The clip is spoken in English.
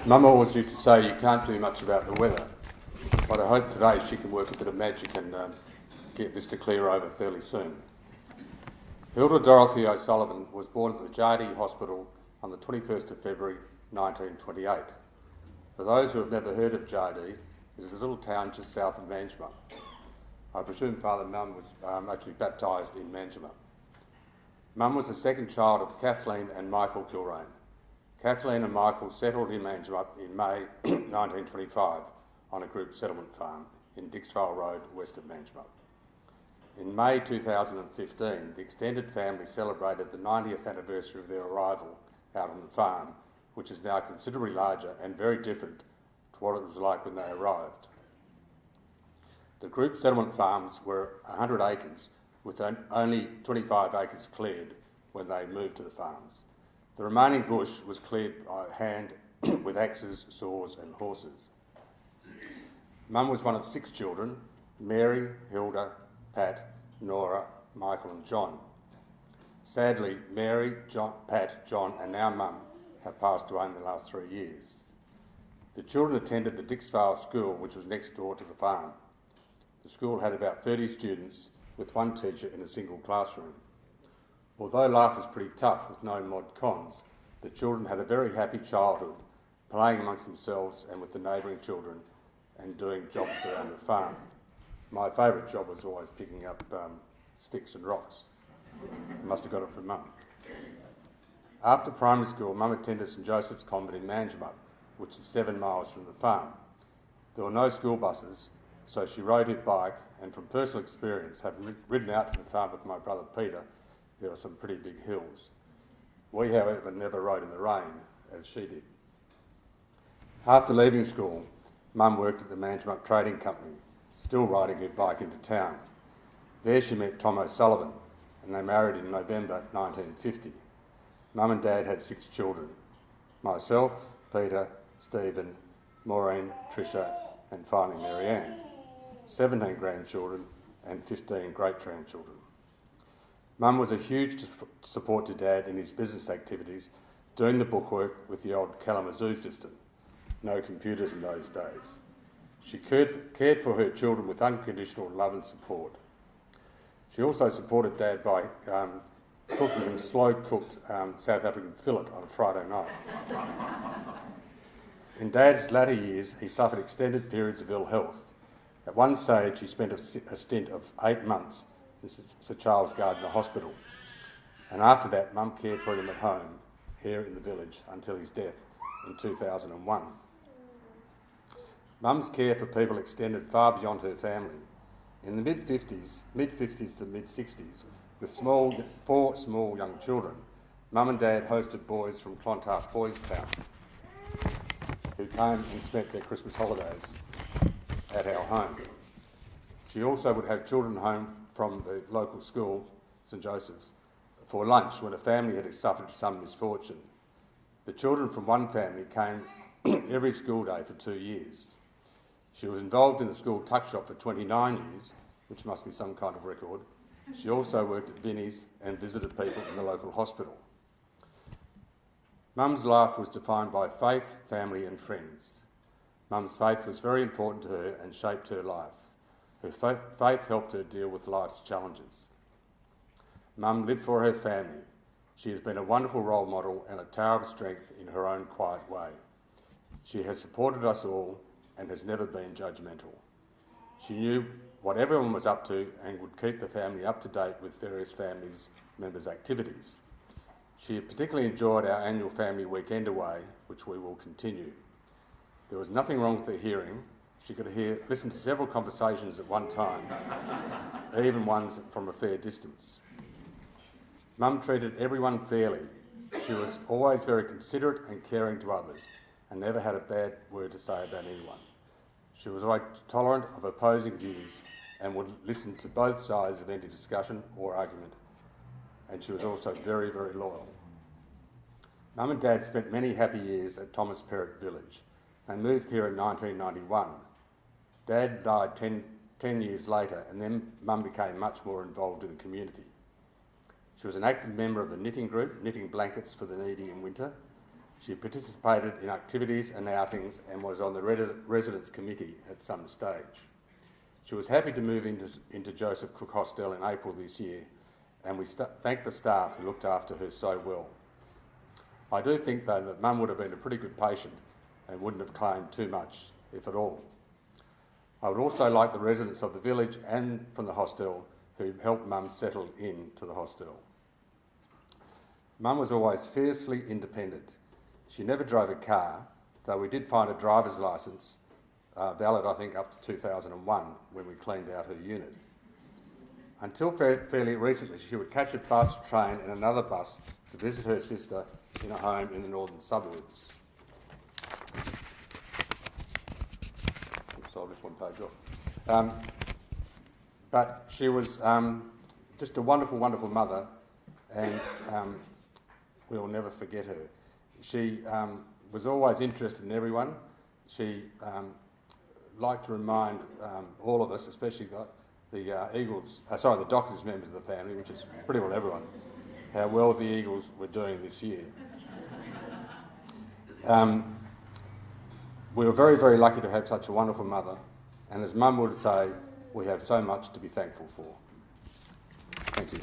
Mum always used to say you can't do much about the weather, but I hope today she can work a bit of magic and get this to clear over fairly soon. Hilda Dorothy O'Sullivan was born at the Jardee Hospital on the 21st of February 1928. For those who have never heard of Jardee, it is a little town just south of Manjimup. I presume Father Mum was actually baptised in Manjimup. Mum was the second child of Kathleen and Michael Kilrain. Kathleen and Michael settled in Manjimup in May 1925 on a group settlement farm in Dixvale Road, west of Manjimup. In May 2015, the extended family celebrated the 90th anniversary of their arrival out on the farm, which is now considerably larger and very different to what it was like when they arrived. The group settlement farms were 100 acres, with only 25 acres cleared when they moved to the farms. The remaining bush was cleared by hand with axes, saws and horses. Mum was one of 6 children: Mary, Hilda, Pat, Nora, Michael and John. Sadly, Mary, Pat, John and now Mum have passed away in the last 3 years. The children attended the Dixvale School, which was next door to the farm. The school had about 30 students, with one teacher in a single classroom. Although life was pretty tough with no mod cons, the children had a very happy childhood, playing amongst themselves and with the neighbouring children and doing jobs around the farm. My favourite job was always picking up sticks and rocks. I must have got it from Mum. After primary school, Mum attended St Joseph's Convent in Manjimup, which is 7 miles from the farm. There were no school buses, so she rode her bike, and from personal experience, having ridden out to the farm with my brother Peter, there were some pretty big hills. We, however, never rode in the rain, as she did. After leaving school, Mum worked at the Manjimup Trading Company, still riding her bike into town. There she met Tom O'Sullivan, and they married in November 1950. Mum and Dad had 6 children: myself, Peter, Stephen, Maureen, Tricia, and finally Marianne. 17 grandchildren and 15 great-grandchildren. Mum was a huge support to Dad in his business activities, doing the bookwork with the old Kalamazoo system. No computers in those days. She cared for her children with unconditional love and support. She also supported Dad by cooking him slow-cooked South African fillet on a Friday night. In Dad's latter years, he suffered extended periods of ill health. At one stage, he spent a stint of 8 months in Sir Charles Gardner Hospital, and after that, Mum cared for him at home, here in the village, until his death in 2001. Mum's care for people extended far beyond her family. In the mid-50s to mid-60s, with 4 small young children, Mum and Dad hosted boys from Clontarf Boys Town who came and spent their Christmas holidays at our home. She also would have children home from the local school, St Joseph's, for lunch when a family had suffered some misfortune. The children from one family came every school day for 2 years. She was involved in the school tuck shop for 29 years, which must be some kind of record. She also worked at Vinnie's and visited people in the local hospital. Mum's life was defined by faith, family and friends. Mum's faith was very important to her and shaped her life. Her faith helped her deal with life's challenges. Mum lived for her family. She has been a wonderful role model and a tower of strength in her own quiet way. She has supported us all and has never been judgmental. She knew what everyone was up to and would keep the family up to date with various families' members' activities. She particularly enjoyed our annual family weekend away, which we will continue. There was nothing wrong with her hearing. She could listen to several conversations at one time, even ones from a fair distance. Mum treated everyone fairly. She was always very considerate and caring to others, and never had a bad word to say about anyone. She was always tolerant of opposing views and would listen to both sides of any discussion or argument, and she was also very, very loyal. Mum and Dad spent many happy years at Thomas Perrott Village. They moved here in 1991. Dad died 10 years later, and then Mum became much more involved in the community. She was an active member of the knitting group, knitting blankets for the needy in winter. She participated in activities and outings and was on the residence committee at some stage. She was happy to move into Joseph Cook Hostel in April this year, and we thank the staff who looked after her so well. I do think, though, that Mum would have been a pretty good patient and wouldn't have claimed too much, if at all. I would also like the residents of the village and from the hostel who helped Mum settle into the hostel. Mum was always fiercely independent. She never drove a car, though we did find a driver's licence, valid I think up to 2001 when we cleaned out her unit. Until fairly recently, she would catch a bus, train and another bus to visit her sister in a home in the northern suburbs. Oops, I'll lift one page off. But she was just a wonderful, wonderful mother, and we will never forget her. She was always interested in everyone. She liked to remind all of us, especially the Doctors members of the family, which is pretty well everyone, how well the Eagles were doing this year. We were very, very lucky to have such a wonderful mother, and as Mum would say, we have so much to be thankful for. Thank you.